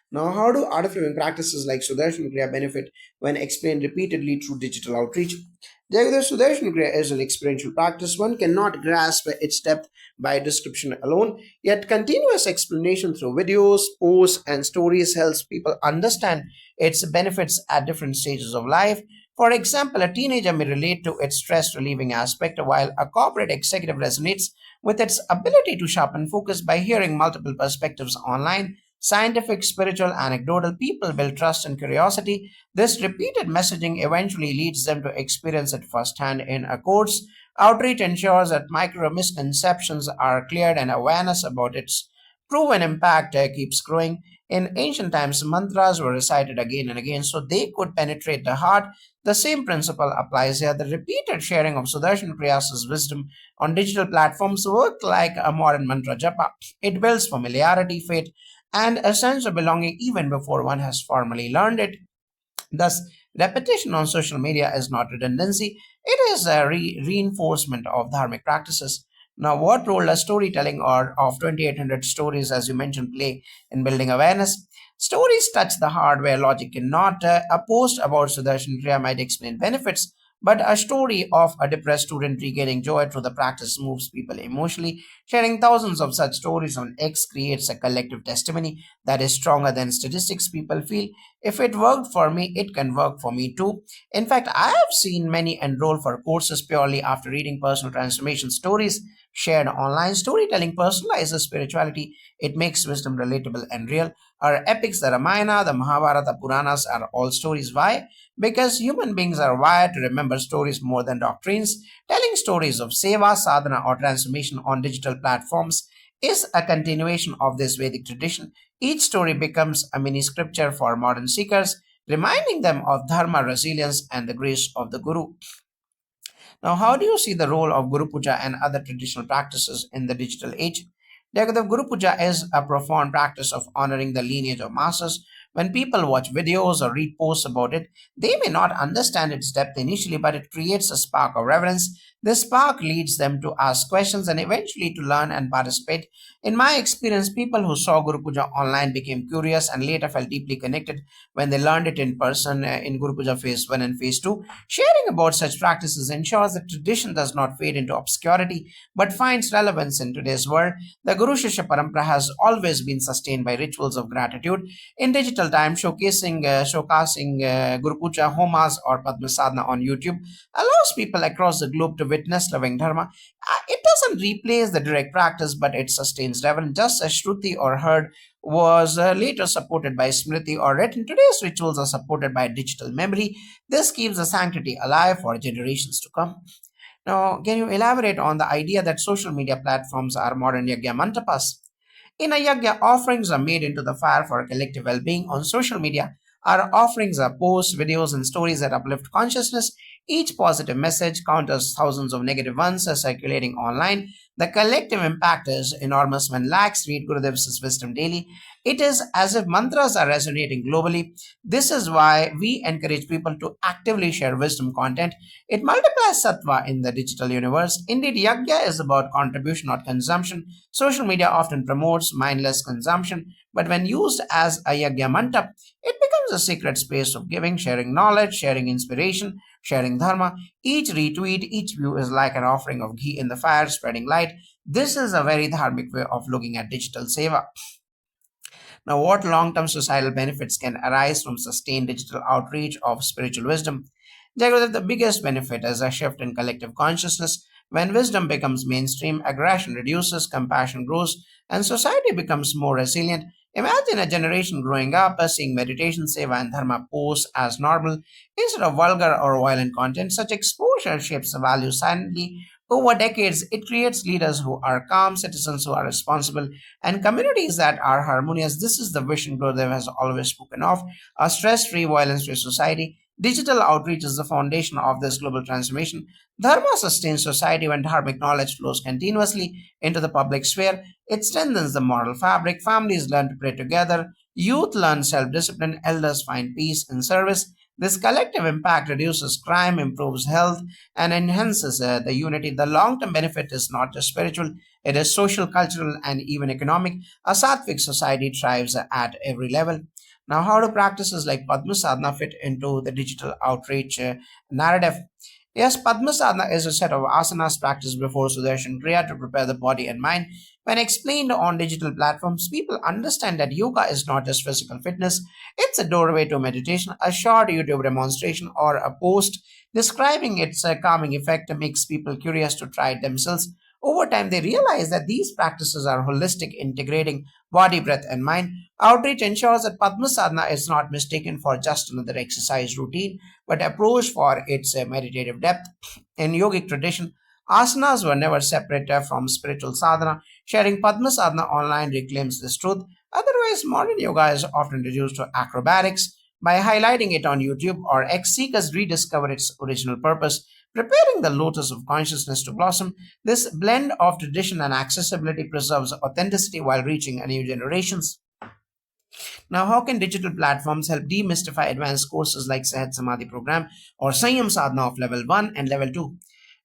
Now, how do art of living practices like Sudarshan Kriya benefit when explained repeatedly through digital outreach? The Sudarshan Kriya is an experiential practice. One cannot grasp its depth by description alone, yet continuous explanation through videos, posts, and stories helps people understand its benefits at different stages of life. For example, a teenager may relate to its stress relieving aspect, while a corporate executive resonates with its ability to sharpen focus by hearing multiple perspectives online. Scientific, spiritual, anecdotal people build trust and curiosity. This repeated messaging eventually leads them to experience it firsthand in a course. Outreach ensures that micro misconceptions are cleared and awareness about its proven impact keeps growing. In ancient times, mantras were recited again and again so they could penetrate the heart. The same principle applies here. The repeated sharing of Sudarshan Priyas's wisdom on digital platforms work like a modern mantra japa. It builds familiarity, faith, and a sense of belonging even before one has formally learned it. Thus, Repetition on social media is not redundancy, it is a reinforcement of dharmic practices. Now, what role does storytelling or of 2800 stories, as you mentioned, play in building awareness? Stories touch the heart where logic cannot. A post about Sudarshan Kriya might explain benefits, but a story of a depressed student regaining joy through the practice moves people emotionally. Sharing thousands of such stories on X creates a collective testimony that is stronger than statistics. People feel if it worked for me, it can work for me too. In fact, I have seen many enroll for courses purely after reading personal transformation stories shared online. Storytelling personalizes spirituality, it makes wisdom relatable and real. Our epics, the Ramayana, the Mahabharata, Puranas, are all stories. Why? Because human beings are wired to remember stories more than doctrines. Telling stories of seva, sadhana, or transformation on digital platforms is a continuation of this Vedic tradition. Each story becomes a mini scripture for modern seekers, reminding them of dharma, resilience, and the grace of the Guru. Now, how do you see the role of Guru Puja and other traditional practices in the digital age? Jagadav, Guru Puja is a profound practice of honoring the lineage of masters. When people watch videos or read posts about it, they may not understand its depth initially, but it creates a spark of reverence. This spark leads them to ask questions and eventually to learn and participate. In my experience, people who saw Guru Puja online became curious and later felt deeply connected when they learned it in person in Guru Puja Phase 1 and Phase 2. Sharing about such practices ensures that tradition does not fade into obscurity but finds relevance in today's world. The Guru Shishya Parampara has always been sustained by rituals of gratitude. In digital time, showcasing Guru Puja Homas or Padma Sadhana on YouTube allows people across the globe to witness living dharma. It doesn't replace the direct practice, but it sustains reverence, just as Shruti or Heard was later supported by Smriti or written. Today's rituals are supported by digital memory. This keeps the sanctity alive for generations to come. Now, can you elaborate on the idea that social media platforms are modern yagya mantapas? In a yagya, offerings are made into the fire for collective well being. On social media, our offerings are posts, videos, and stories that uplift consciousness. Each positive message counters thousands of negative ones circulating online. The collective impact is enormous. When lakhs read Gurudev's wisdom daily, it is as if mantras are resonating globally. This is why we encourage people to actively share wisdom content. It multiplies sattva in the digital universe. Indeed, yagya is about contribution, not consumption. Social media often promotes mindless consumption, but when used as a yagya mantap, it becomes a sacred space of giving, sharing knowledge, sharing inspiration, sharing dharma. Each retweet, each view is like an offering of ghee in the fire, spreading light. This is a very dharmic way of looking at digital seva. Now, what long term societal benefits can arise from sustained digital outreach of spiritual wisdom? Jagruti, the biggest benefit is a shift in collective consciousness. When wisdom becomes mainstream, aggression reduces, compassion grows, and society becomes more resilient. Imagine a generation growing up seeing meditation, seva, and dharma posts as normal instead of vulgar or violent content. Such exposure shapes the values silently. Over decades, it creates leaders who are calm, citizens who are responsible, and communities that are harmonious. This is the vision Gurudev has always spoken of, a stress free, violence free society. Digital outreach is the foundation of this global transformation. Dharma sustains society when dharmic knowledge flows continuously into the public sphere. It strengthens the moral fabric. Families learn to pray together. Youth learn self discipline. Elders find peace in service. This collective impact reduces crime, improves health, and enhances the unity. The long term benefit is not just spiritual, it is social, cultural, and even economic. A sattvic society thrives at every level. Now, how do practices like Padma Sadhana fit into the digital outreach narrative? Yes, Padma Sadhana is a set of asanas practiced before Sudarshan Kriya to prepare the body and mind. When explained on digital platforms, people understand that yoga is not just physical fitness, it's a doorway to meditation. A short YouTube demonstration or a post describing its calming effect makes people curious to try it themselves. Over time, they realize that these practices are holistic, integrating body, breath, and mind. Outreach ensures that Padma Sadhana is not mistaken for just another exercise routine, but approached for its meditative depth. In yogic tradition, asanas were never separate from spiritual sadhana. Sharing Padma Sadhana online reclaims this truth. Otherwise, modern yoga is often reduced to acrobatics. By highlighting it on YouTube or X, seekers rediscover its original purpose, preparing the lotus of consciousness to blossom. This blend of tradition and accessibility preserves authenticity while reaching a new generations. Now, how can digital platforms help demystify advanced courses like Sehat Samadhi program or Sanyam Sadhana of level 1 and level 2?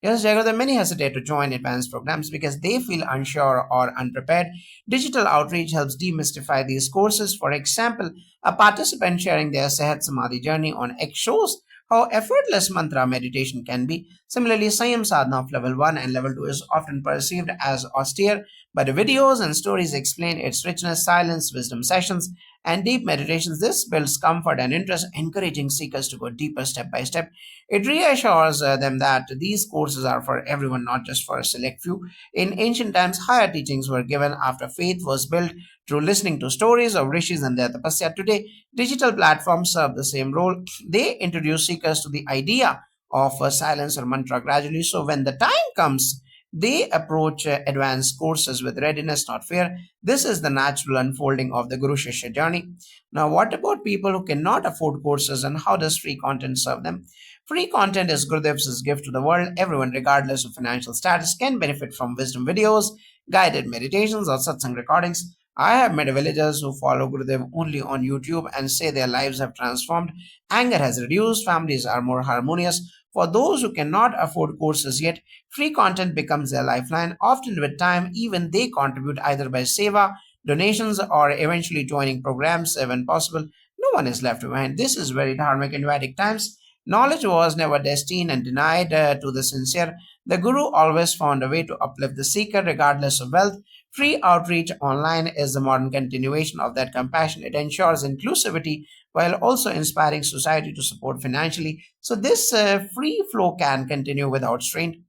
Yes, Jagadha, many hesitate to join advanced programs because they feel unsure or unprepared. Digital outreach helps demystify these courses. For example, a participant sharing their Sehat Samadhi journey on X shows how effortless mantra meditation can be. Similarly, Sanyam Sadhana of level 1 and level 2 is often perceived as austere, but videos and stories explain its richness, silence, wisdom sessions, and deep meditations. This builds comfort and interest, encouraging seekers to go deeper step by step. It reassures them that these courses are for everyone, not just for a select few. In ancient times, higher teachings were given after faith was built through listening to stories of rishis and their tapasya. Today, digital platforms serve the same role. They introduce seekers to the idea of silence or mantra gradually. So when the time comes, they approach advanced courses with readiness, not fear. This is the natural unfolding of the Guru Shishya journey. Now, what about people who cannot afford courses and how does free content serve them? Free content is Gurudev's gift to the world. Everyone, regardless of financial status, can benefit from wisdom videos, guided meditations, or satsang recordings. I have met villagers who follow Gurudev only on YouTube and say their lives have transformed. Anger has reduced, families are more harmonious. For those who cannot afford courses yet, free content becomes their lifeline. Often, with time, even they contribute either by seva, donations, or eventually joining programs when possible. No one is left behind. This is very dharmic in Vedic times. Knowledge was never destined and denied to the sincere. The Guru always found a way to uplift the seeker regardless of wealth. Free outreach online is the modern continuation of that compassion. It ensures inclusivity while also inspiring society to support financially. So, this free flow can continue without strain.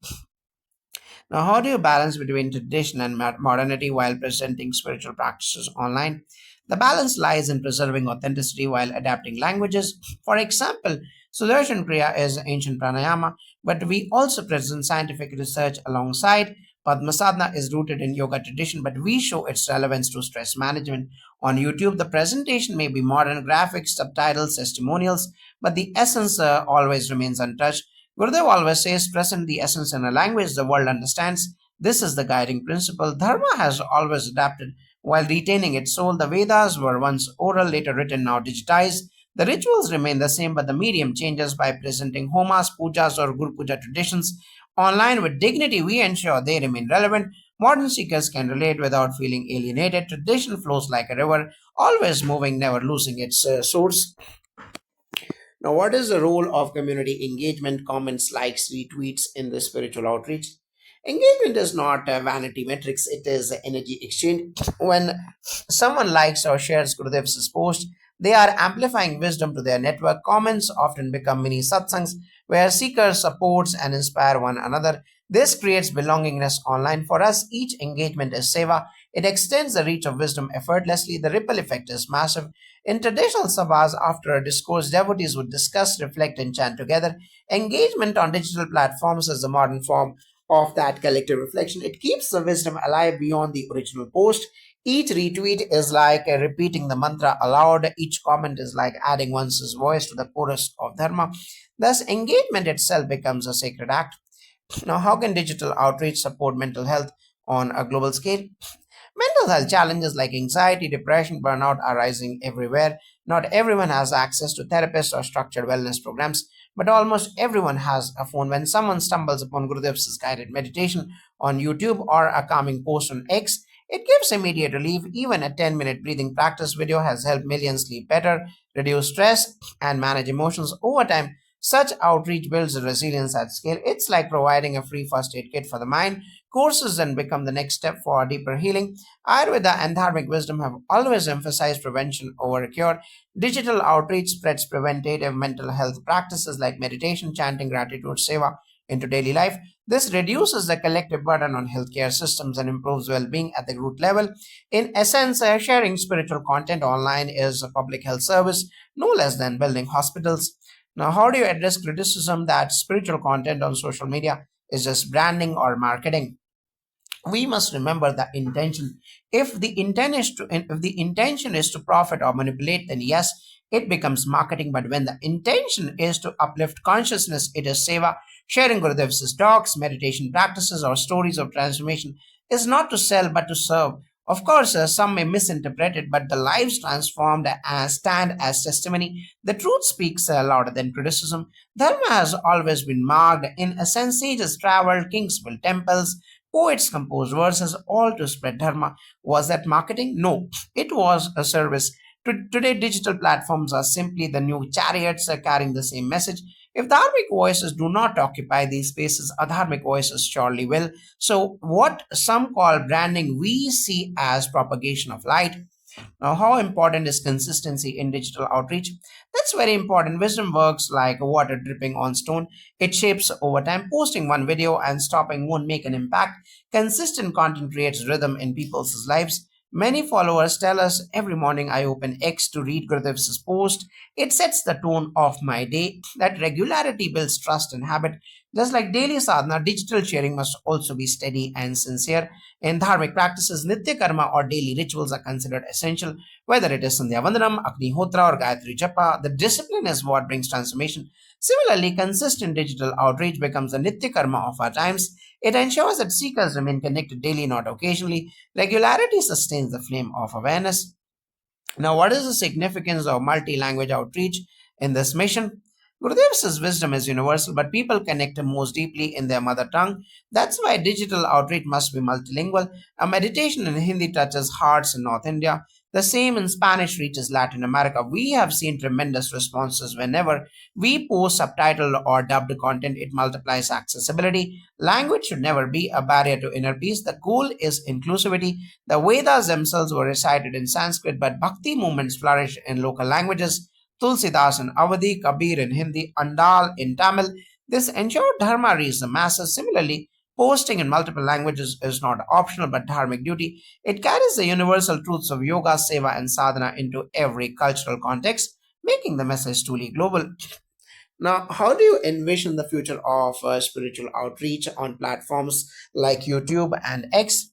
Now, how do you balance between tradition and modernity while presenting spiritual practices online? The balance lies in preserving authenticity while adapting languages. For example, Sudarshan Kriya is ancient pranayama, but we also present scientific research alongside. Padmasadana is rooted in yoga tradition, but we show its relevance to stress management. On YouTube, the presentation may be modern graphics, subtitles, testimonials, but the essence always remains untouched. Gurudev always says, present the essence in a language the world understands. This is the guiding principle. Dharma has always adapted while retaining its soul. The Vedas were once oral, later written, now digitized. The rituals remain the same, but the medium changes. By presenting homas, pujas, or Guru Puja traditions online with dignity, we ensure they remain relevant. Modern seekers can relate without feeling alienated. Tradition flows like a river, always moving, never losing its source. Now, what is the role of community engagement, comments, likes, retweets in the spiritual outreach? Engagement is not a vanity metrics, it is energy exchange. When someone likes or shares Gurudev's post, they are amplifying wisdom to their network. Comments often become mini satsangs where seekers support and inspire one another. This creates belongingness online. For us, each engagement is seva. It extends the reach of wisdom effortlessly. The ripple effect is massive. In traditional sabhas, after a discourse, devotees would discuss, reflect, and chant together. Engagement on digital platforms is the modern form of that collective reflection. It keeps the wisdom alive beyond the original post. Each retweet is like repeating the mantra aloud. Each comment is like adding one's voice to the chorus of dharma. Thus, engagement itself becomes a sacred act. Now, how can digital outreach support mental health on a global scale? Mental health challenges like anxiety, depression, burnout are rising everywhere. Not everyone has access to therapists or structured wellness programs, but almost everyone has a phone. When someone stumbles upon Gurudev's guided meditation on YouTube or a calming post on X, it gives immediate relief. Even a 10-minute breathing practice video has helped millions sleep better, reduce stress, and manage emotions over time. Such outreach builds resilience at scale. It's like providing a free first aid kit for the mind. Courses then become the next step for deeper healing. Ayurveda and Dharmic wisdom have always emphasized prevention over cure. Digital outreach spreads preventative mental health practices like meditation, chanting, gratitude, seva into daily life. This reduces the collective burden on healthcare systems and improves well being at the root level. In essence, sharing spiritual content online is a public health service, no less than building hospitals. Now, how do you address criticism that spiritual content on social media is just branding or marketing? We must remember the intention. If the intention is to profit or manipulate, then yes, it becomes marketing. But when the intention is to uplift consciousness, it is seva. Sharing Gurudev's talks, meditation practices, or stories of transformation is not to sell but to serve. Of course, some may misinterpret it, but the lives transformed as stand as testimony. The truth speaks louder than criticism. Dharma has always been marked. In a sense, sages traveled, kings built temples, poets composed verses, all to spread dharma. Was that marketing? No, it was a service. Today, digital platforms are simply the new chariots carrying the same message. If dharmic voices do not occupy these spaces, adharmic voices surely will. So, what some call branding, we see as propagation of light. Now, how important is consistency in digital outreach? That's very important. Wisdom works like water dripping on stone. It shapes over time. Posting one video and stopping won't make an impact. Consistent content creates rhythm in people's lives. Many followers tell us every morning I open X to read Gurudev's post. It sets the tone of my day. That regularity builds trust and habit. Just like daily sadhana, digital sharing must also be steady and sincere. In dharmic practices, nitya karma or daily rituals are considered essential. Whether it is Sandhya Vandanam, Agnihotra, or Gayatri Japa, the discipline is what brings transformation. Similarly, consistent digital outreach becomes the nitya karma of our times. It ensures that seekers remain connected daily, not occasionally. Regularity sustains the flame of awareness. Now, what is the significance of multi language outreach in this mission? Gurudev says wisdom is universal, but people connect most deeply in their mother tongue. That's why digital outreach must be multilingual. A meditation in Hindi touches hearts in North India. The same in Spanish reaches Latin America. We have seen tremendous responses whenever we post subtitled or dubbed content. It multiplies accessibility. Language should never be a barrier to inner peace. The goal is inclusivity. The Vedas themselves were recited in Sanskrit, but Bhakti movements flourish in local languages. Tulsidas in Awadhi, Kabir in Hindi, Andal in Tamil. This ensured Dharma reached the masses. Similarly, posting in multiple languages is not optional but dharmic duty. It carries the universal truths of yoga, seva, and sadhana into every cultural context, making the message truly global. Now, how do you envision the future of spiritual outreach on platforms like YouTube and X?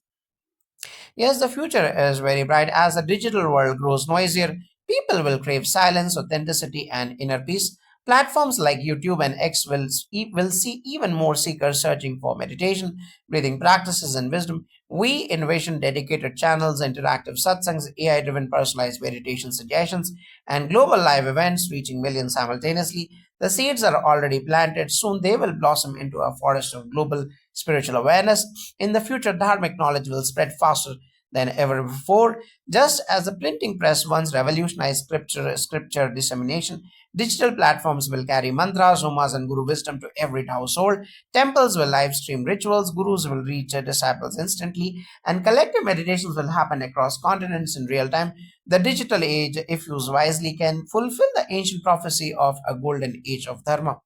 Yes, the future is very bright. As the digital world grows noisier, people will crave silence, authenticity, and inner peace. Platforms like YouTube and X will see even more seekers searching for meditation, breathing practices, and wisdom. We envision dedicated channels, interactive satsangs, AI driven personalized meditation suggestions, and global live events reaching millions simultaneously. The seeds are already planted. Soon they will blossom into a forest of global spiritual awareness. In the future, dharmic knowledge will spread faster than ever before. Just as the printing press once revolutionized scripture dissemination, digital platforms will carry mantras, homas, and guru wisdom to every household. Temples will live stream rituals, gurus will reach their disciples instantly, and collective meditations will happen across continents in real time. The digital age, if used wisely, can fulfill the ancient prophecy of a golden age of Dharma.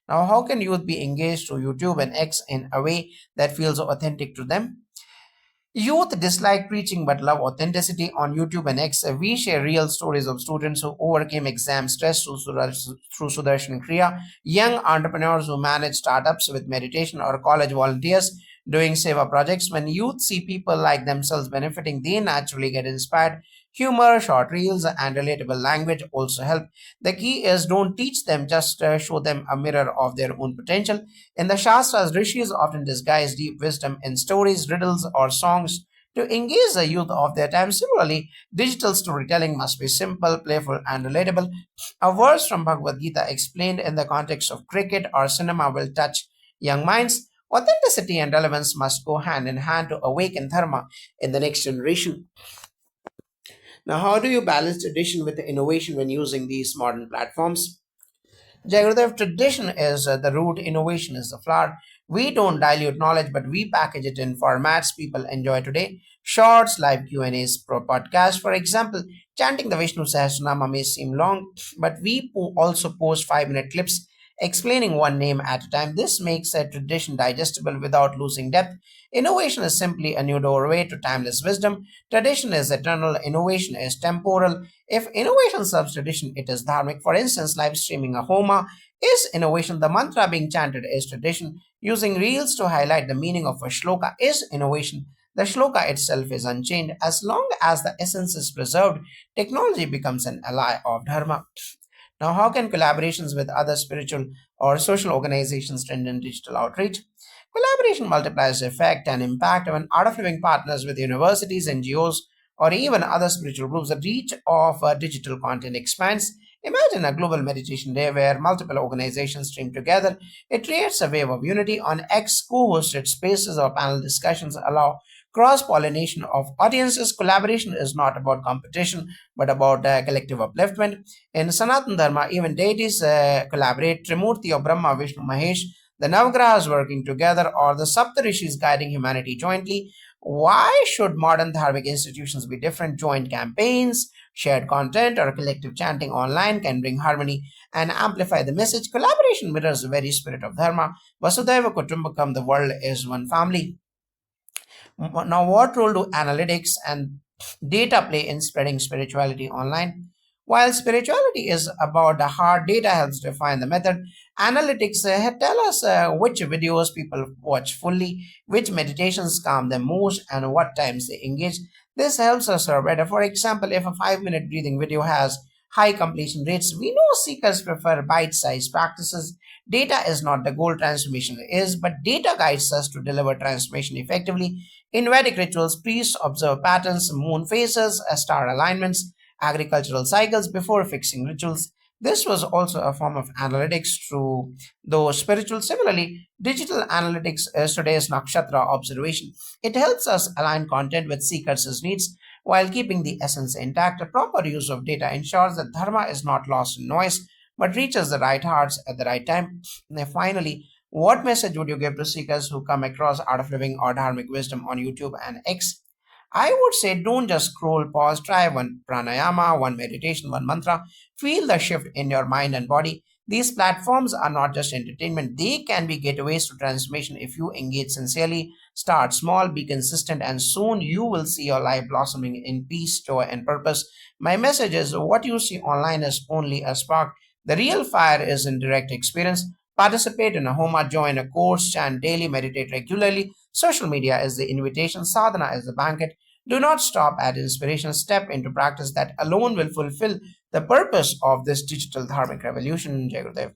Now, how can youth be engaged through YouTube and X in a way that feels authentic to them? Youth dislike preaching but love authenticity. On YouTube and X. We share real stories of students who overcame exam stress through Sudarshan Kriya, young entrepreneurs who manage startups with meditation, or college volunteers doing seva projects. When youth see people like themselves benefiting, they naturally get inspired. Humor, short reels, and relatable language also help. The key is don't teach them, just show them a mirror of their own potential. In the Shastras, rishis often disguise deep wisdom in stories, riddles, or songs to engage the youth of their time. Similarly, digital storytelling must be simple, playful, and relatable. A verse from Bhagavad Gita explained in the context of cricket or cinema will touch young minds. Authenticity and relevance must go hand in hand to awaken dharma in the next generation. Now, how do you balance tradition with innovation when using these modern platforms? Jagradev, tradition is the root, innovation is the flower. We don't dilute knowledge, but we package it in formats people enjoy today. Shorts, live Q&As, pro podcast. For example, chanting the Vishnu Sahasranama may seem long, but we also post 5-minute clips explaining one name at a time. This makes a tradition digestible without losing depth. Innovation is simply a new doorway to timeless wisdom. Tradition is eternal, innovation is temporal. If innovation serves tradition, it is dharmic. For instance, live streaming a Homa is innovation. The mantra being chanted is tradition. Using reels to highlight the meaning of a shloka is innovation. The shloka itself is unchanged. As long as the essence is preserved, technology becomes an ally of dharma. Now, how can collaborations with other spiritual or social organizations strengthen digital outreach? Collaboration multiplies the effect and impact when art of living partners with universities, NGOs, or even other spiritual groups. The reach of digital content expands. Imagine a global meditation day where multiple organizations stream together. It creates a wave of unity. On X, co-hosted spaces or panel discussions allow cross-pollination of audiences. Collaboration is not about competition but about collective upliftment. In Sanatan Dharma, even deities collaborate. Trimurti of Brahma, Vishnu, Mahesh, the Navgrahas working together, or the Saptarishis guiding humanity jointly. Why should modern dharmic institutions be different? Joint campaigns, shared content, or collective chanting online can bring harmony and amplify the message. Collaboration mirrors the very spirit of Dharma. Vasudhaiva Kutumbakam, the world is one family. Now, what role do analytics and data play in spreading spirituality online? While spirituality is about the heart, data helps define the method. Analytics tell us which videos people watch fully, which meditations calm them most, and what times they engage. This helps us better. For example, if a 5-minute breathing video has high completion rates, we know seekers prefer bite sized practices. Data is not the goal, transformation is, but data guides us to deliver transformation effectively. In Vedic rituals, priests observe patterns, moon phases, star alignments, agricultural cycles before fixing rituals. This was also a form of analytics through though spiritual. Similarly, digital analytics is today's nakshatra observation. It helps us align content with seekers' needs while keeping the essence intact. A proper use of data ensures that dharma is not lost in noise but reaches the right hearts at the right time. And then finally, what message would you give to seekers who come across art of living or dharmic wisdom on YouTube and X? I would say don't just scroll, pause, try one pranayama, one meditation, one mantra. Feel the shift in your mind and body. These platforms are not just entertainment, they can be gateways to transformation if you engage sincerely. Start small, be consistent, and soon you will see your life blossoming in peace, joy, and purpose. My message is what you see online is only a spark. The real fire is in direct experience. Participate in a homa, join a course, chant daily, meditate regularly. Social media is the invitation, sadhana is the banquet. Do not stop at inspiration, step into practice that alone will fulfill the purpose of this digital dharmic revolution. Jai Gurudev.